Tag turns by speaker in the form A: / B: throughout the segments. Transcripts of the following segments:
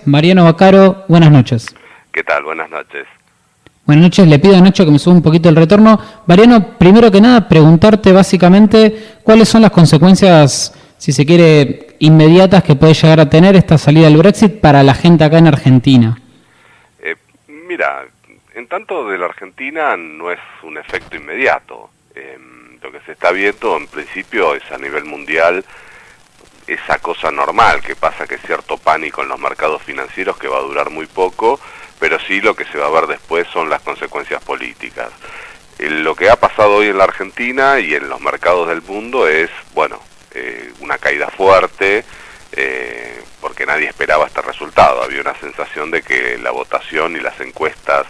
A: Mariano Baccaro, buenas noches.
B: ¿Qué tal? Buenas noches.
A: Buenas noches, le pido a Nacho que me suba un poquito el retorno. Mariano, primero que nada, preguntarte básicamente cuáles son las consecuencias, si se quiere, inmediatas que puede llegar a tener esta salida del Brexit para la gente acá en Argentina.
B: Mira, en tanto de la Argentina no es un efecto inmediato. Lo que se está viendo en principio es a nivel mundial esa cosa normal que pasa, que es cierto pánico en los mercados financieros que va a durar muy poco, pero sí lo que se va a ver después son las consecuencias políticas. Lo que ha pasado hoy en la Argentina y en los mercados del mundo es, bueno, una caída fuerte, porque nadie esperaba este resultado. Había una sensación de que la votación y las encuestas,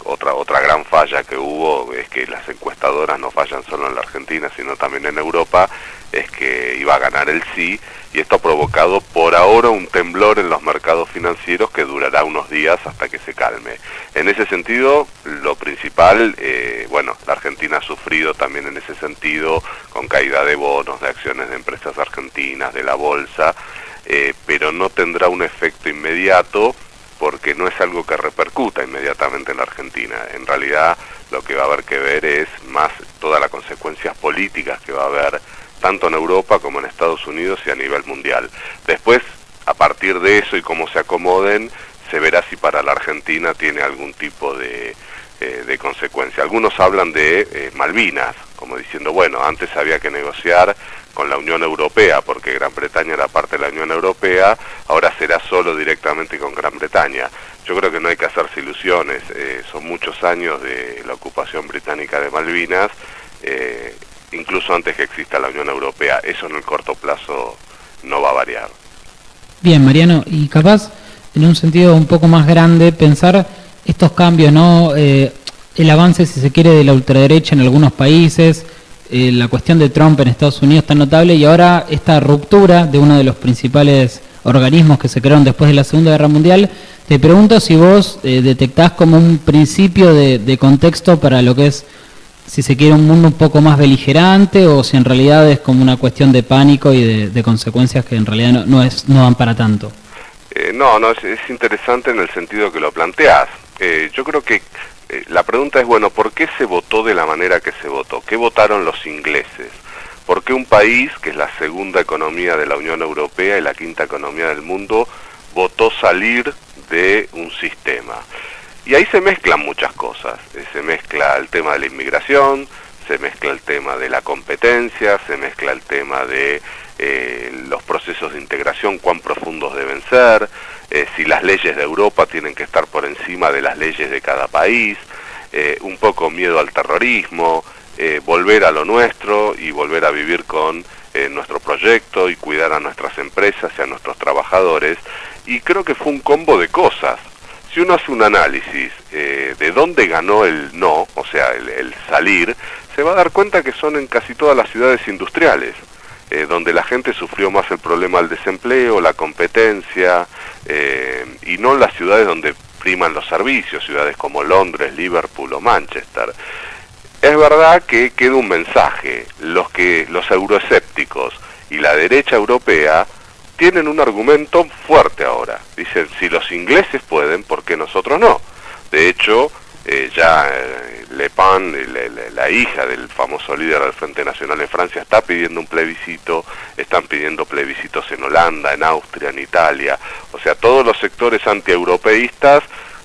B: otra gran falla que hubo es que las encuestadoras no fallan solo en la Argentina, sino también en Europa, es que iba a ganar el sí, y esto ha provocado por ahora un temblor en los mercados financieros que durará unos días hasta que se calme. En ese sentido, lo principal, la Argentina ha sufrido también en ese sentido, con caída de bonos, de acciones de empresas argentinas, de la bolsa, pero no tendrá un efecto inmediato, porque no es algo que repercuta inmediatamente en la Argentina. En realidad lo que va a haber que ver es más todas las consecuencias políticas que va a haber tanto en Europa como en Estados Unidos y a nivel mundial. Después, a partir de eso y cómo se acomoden, se verá si para la Argentina tiene algún tipo de consecuencia. Algunos hablan de Malvinas, como diciendo, bueno, antes había que negociar con la Unión Europea, porque Gran Bretaña era parte de la Unión Europea, ahora será solo directamente con Gran Bretaña. Yo creo que no hay que hacerse ilusiones, son muchos años de la ocupación británica de Malvinas, incluso antes que exista la Unión Europea. Eso en el corto plazo no va a variar.
A: Bien, Mariano, y capaz, en un sentido un poco más grande, pensar estos cambios, ¿no? El avance, si se quiere, de la ultraderecha en algunos países, la cuestión de Trump en Estados Unidos tan notable, y ahora esta ruptura de uno de los principales organismos que se crearon después de la Segunda Guerra Mundial. Te pregunto si vos detectás como un principio de contexto para lo que es, si se quiere, un mundo un poco más beligerante, o si en realidad es como una cuestión de pánico y de consecuencias que en realidad no van para tanto.
B: Es interesante en el sentido que lo planteás. Yo creo que la pregunta es, bueno, ¿por qué se votó de la manera que se votó? ¿Qué votaron los ingleses? ¿Por qué un país, que es la segunda economía de la Unión Europea y la quinta economía del mundo, votó salir de un sistema? Y ahí se mezclan muchas cosas. Se mezcla el tema de la inmigración, se mezcla el tema de la competencia, se mezcla el tema de los procesos de integración, cuán profundos deben ser, si las leyes de Europa tienen que estar por encima de las leyes de cada país, un poco miedo al terrorismo, volver a lo nuestro y volver a vivir con nuestro proyecto y cuidar a nuestras empresas y a nuestros trabajadores. Y creo que fue un combo de cosas. Si uno hace un análisis de dónde ganó el no, o sea, el salir, se va a dar cuenta que son en casi todas las ciudades industriales, donde la gente sufrió más el problema del desempleo, la competencia, y no en las ciudades donde priman los servicios, ciudades como Londres, Liverpool o Manchester. Es verdad que queda un mensaje. Los euroescépticos y la derecha europea tienen un argumento fuerte ahora. Dicen, si los ingleses pueden, ¿por qué nosotros no? De hecho, Le Pen, la hija del famoso líder del Frente Nacional en Francia, está pidiendo un plebiscito, están pidiendo plebiscitos en Holanda, en Austria, en Italia. O sea, todos los sectores antieuropeístas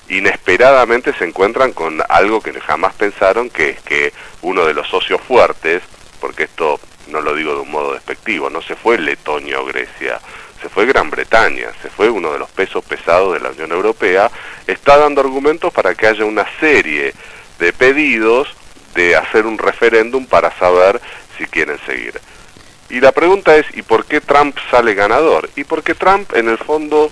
B: inesperadamente se encuentran con algo que jamás pensaron, que es que uno de los socios fuertes, porque esto no lo digo de un modo despectivo, no se fue Letonia o Grecia, se fue Gran Bretaña, se fue uno de los pesos pesados de la Unión Europea, está dando argumentos para que haya una serie de pedidos de hacer un referéndum para saber si quieren seguir. Y la pregunta es, ¿y por qué Trump sale ganador? Y porque Trump, en el fondo,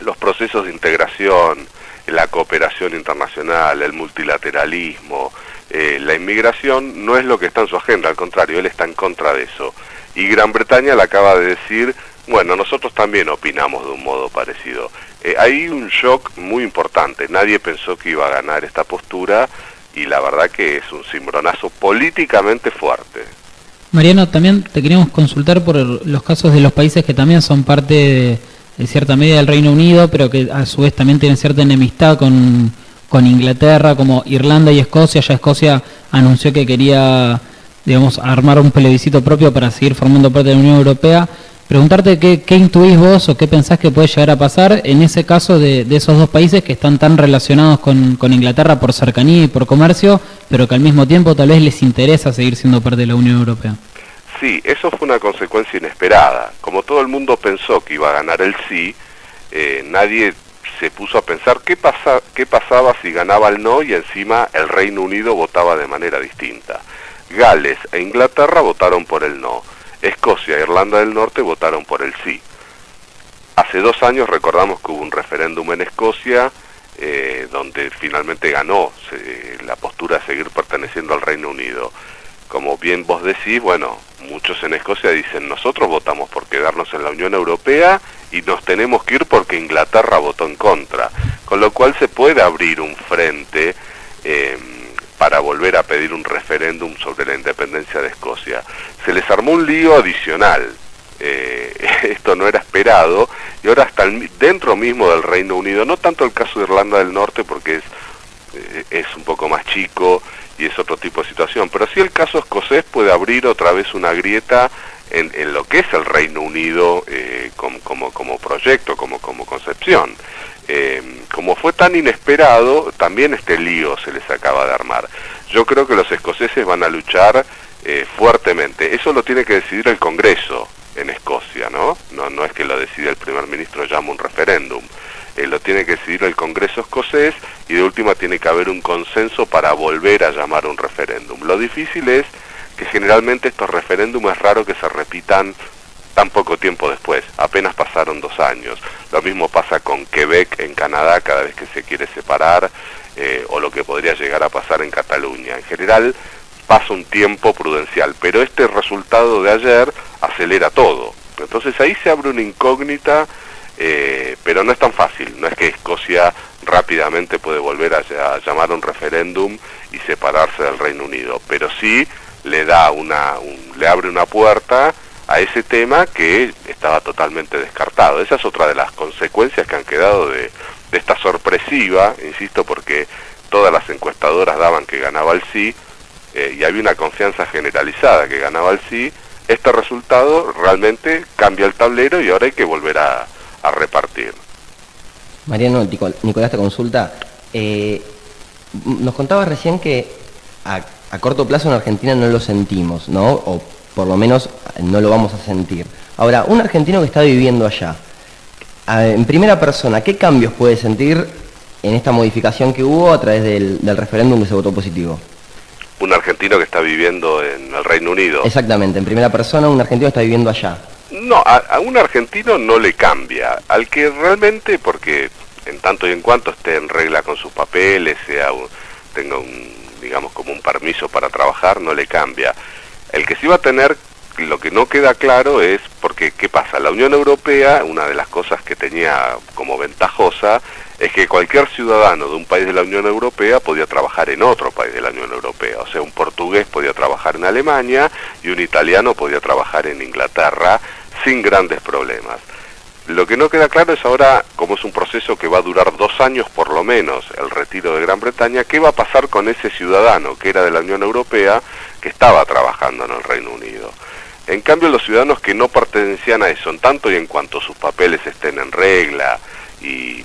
B: los procesos de integración, la cooperación internacional, el multilateralismo, la inmigración, no es lo que está en su agenda, al contrario, él está en contra de eso. Y Gran Bretaña le acaba de decir, bueno, nosotros también opinamos de un modo parecido. Hay un shock muy importante, nadie pensó que iba a ganar esta postura, y la verdad que es un cimbronazo políticamente fuerte.
A: Mariano, también te queríamos consultar por los casos de los países que también son parte en cierta medida del Reino Unido, pero que a su vez también tienen cierta enemistad con Inglaterra, como Irlanda y Escocia. Ya Escocia anunció que quería, digamos, armar un plebiscito propio para seguir formando parte de la Unión Europea. Preguntarte qué intuís vos o qué pensás que puede llegar a pasar en ese caso de esos dos países que están tan relacionados con Inglaterra por cercanía y por comercio, pero que al mismo tiempo tal vez les interesa seguir siendo parte de la Unión Europea.
B: Sí, eso fue una consecuencia inesperada. Como todo el mundo pensó que iba a ganar el sí, nadie se puso a pensar qué pasaba si ganaba el no y encima el Reino Unido votaba de manera distinta. Gales e Inglaterra votaron por el no. Escocia e Irlanda del Norte votaron por el sí. Hace 2 años recordamos que hubo un referéndum en Escocia donde finalmente ganó la postura de seguir perteneciendo al Reino Unido. Como bien vos decís, bueno, muchos en Escocia dicen, nosotros votamos por quedarnos en la Unión Europea y nos tenemos que ir porque Inglaterra votó en contra. Con lo cual se puede abrir un frente para volver a pedir un referéndum sobre la independencia de Escocia. Se les armó un lío adicional. Esto no era esperado y ahora hasta dentro mismo del Reino Unido, no tanto el caso de Irlanda del Norte porque es un poco más chico y es otro tipo de situación, pero sí el caso escocés puede abrir otra vez una grieta en lo que es el Reino Unido como proyecto, como concepción. Como fue tan inesperado, también este lío se les acaba de armar. Yo creo que los escoceses van a luchar fuertemente. Eso lo tiene que decidir el Congreso en Escocia, ¿no? No es que lo decide el primer ministro, llama un referéndum. Lo tiene que decidir el Congreso escocés y de última tiene que haber un consenso para volver a llamar un referéndum. Lo difícil es que generalmente estos referéndums es raro que se repitan tan poco tiempo después, apenas pasaron 2 años. Lo mismo pasa con Quebec en Canadá cada vez que se quiere separar, o lo que podría llegar a pasar en Cataluña. En general pasa un tiempo prudencial, pero este resultado de ayer acelera todo. Entonces ahí se abre una incógnita, pero no es tan fácil. No es que Escocia rápidamente puede volver a llamar un referéndum y separarse del Reino Unido, pero sí le abre una puerta a ese tema que estaba totalmente descartado. Esa es otra de las consecuencias que han quedado de esta sorpresiva, insisto, porque todas las encuestadoras daban que ganaba el sí, y había una confianza generalizada que ganaba el sí. Este resultado realmente cambia el tablero y ahora hay que volver a repartir.
C: Mariano, Nicolás te consulta. Nos contabas recién que a corto plazo en Argentina no lo sentimos, ¿no? O por lo menos no lo vamos a sentir. Ahora, un argentino que está viviendo allá, en primera persona, ¿qué cambios puede sentir en esta modificación que hubo a través del referéndum que se votó positivo?
B: Un argentino que está viviendo en el Reino Unido.
C: Exactamente, en primera persona, un argentino que está viviendo allá.
B: No, a un argentino no le cambia. Al que realmente, porque en tanto y en cuanto esté en regla con sus papeles, tenga digamos como un permiso para trabajar, no le cambia. El que sí va a tener, lo que no queda claro es, porque ¿qué pasa? La Unión Europea, una de las cosas que tenía como ventajosa, es que cualquier ciudadano de un país de la Unión Europea podía trabajar en otro país de la Unión Europea. O sea, un portugués podía trabajar en Alemania y un italiano podía trabajar en Inglaterra sin grandes problemas. Lo que no queda claro es ahora, como es un proceso que va a durar 2 años por lo menos, el retiro de Gran Bretaña, ¿qué va a pasar con ese ciudadano que era de la Unión Europea que estaba trabajando en el Reino Unido? En cambio, los ciudadanos que no pertenecían a eso, en tanto y en cuanto sus papeles estén en regla, y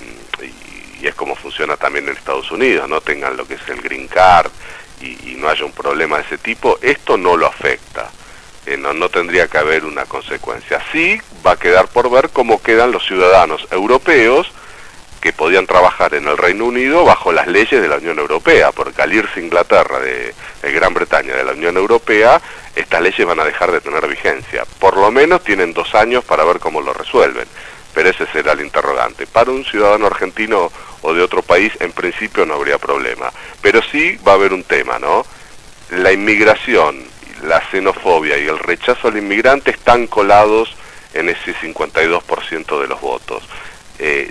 B: es como funciona también en Estados Unidos, no tengan lo que es el Green Card y no haya un problema de ese tipo, esto no lo afecta. No tendría que haber una consecuencia. Sí va a quedar por ver cómo quedan los ciudadanos europeos que podían trabajar en el Reino Unido bajo las leyes de la Unión Europea, porque al irse Inglaterra de Gran Bretaña de la Unión Europea, estas leyes van a dejar de tener vigencia. Por lo menos tienen 2 años para ver cómo lo resuelven, pero ese será el interrogante. Para un ciudadano argentino o de otro país, en principio no habría problema, pero sí va a haber un tema, ¿no? La inmigración, la xenofobia y el rechazo al inmigrante están colados en ese 52% de los votos.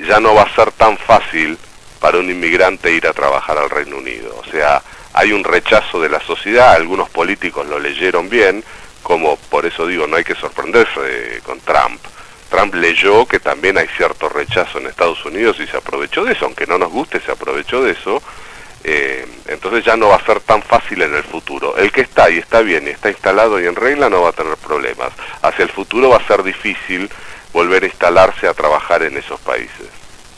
B: Ya no va a ser tan fácil para un inmigrante ir a trabajar al Reino Unido. O sea, hay un rechazo de la sociedad, algunos políticos lo leyeron bien, como por eso digo, no hay que sorprenderse con Trump. Trump leyó que también hay cierto rechazo en Estados Unidos y se aprovechó de eso, aunque no nos guste, se aprovechó de eso. Entonces ya no va a ser tan fácil en el futuro. El que está y está bien y está instalado y en regla no va a tener problemas. Hacia el futuro va a ser difícil volver a instalarse a trabajar en esos países.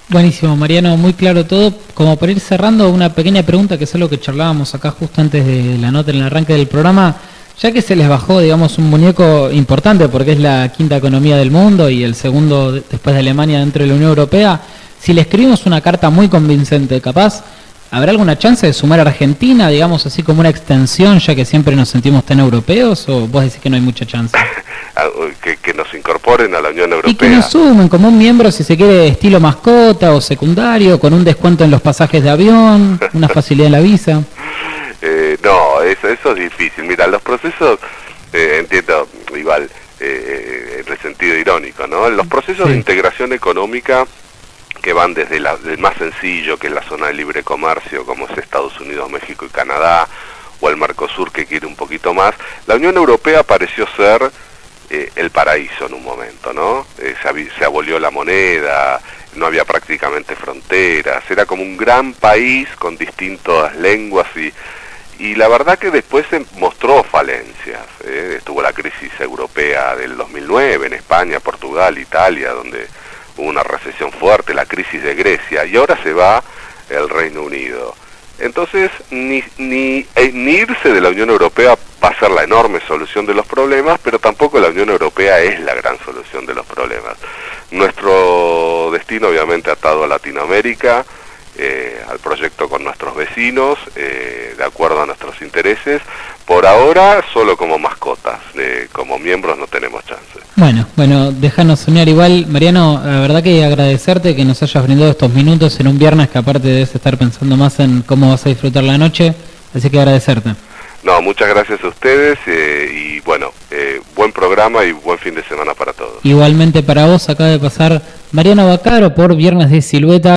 A: Buenísimo, Mariano, muy claro todo. Como para ir cerrando, una pequeña pregunta que es algo que charlábamos acá justo antes de la nota en el arranque del programa. Ya que se les bajó, digamos, un muñeco importante porque es la quinta economía del mundo y el segundo después de Alemania dentro de la Unión Europea, si le escribimos una carta muy convincente, capaz, ¿habrá alguna chance de sumar a Argentina, digamos así como una extensión, ya que siempre nos sentimos tan europeos, o vos decís que no hay mucha chance?
B: que nos incorporen a la Unión Europea.
A: Y que nos sumen como un miembro, si se quiere, estilo mascota o secundario, con un descuento en los pasajes de avión, una facilidad en la visa.
B: No, eso es difícil. Mira, los procesos, entiendo igual, en el sentido irónico, ¿no? Los procesos de integración económica que van desde el más sencillo, que es la zona de libre comercio, como es Estados Unidos, México y Canadá, o el Mercosur, que quiere un poquito más, la Unión Europea pareció ser el paraíso en un momento, ¿no? Se abolió la moneda, no había prácticamente fronteras, era como un gran país con distintas lenguas y la verdad que después se mostró falencias. Estuvo la crisis europea del 2009 en España, Portugal, Italia, donde hubo una recesión fuerte, la crisis de Grecia, y ahora se va el Reino Unido. Entonces, ni irse de la Unión Europea va a ser la enorme solución de los problemas, pero tampoco la Unión Europea es la gran solución de los problemas. Nuestro destino, obviamente, atado a Latinoamérica, al proyecto con nuestros vecinos, de acuerdo a nuestros intereses. Por ahora, solo como mascotas, como miembros no tenemos chance.
A: Bueno, déjanos soñar igual. Mariano, la verdad que agradecerte que nos hayas brindado estos minutos en un viernes que aparte debes estar pensando más en cómo vas a disfrutar la noche, así que agradecerte.
B: No, muchas gracias a ustedes y bueno, buen programa y buen fin de semana para todos.
A: Igualmente para vos, acaba de pasar Mariano Baccaro por Viernes de Silueta.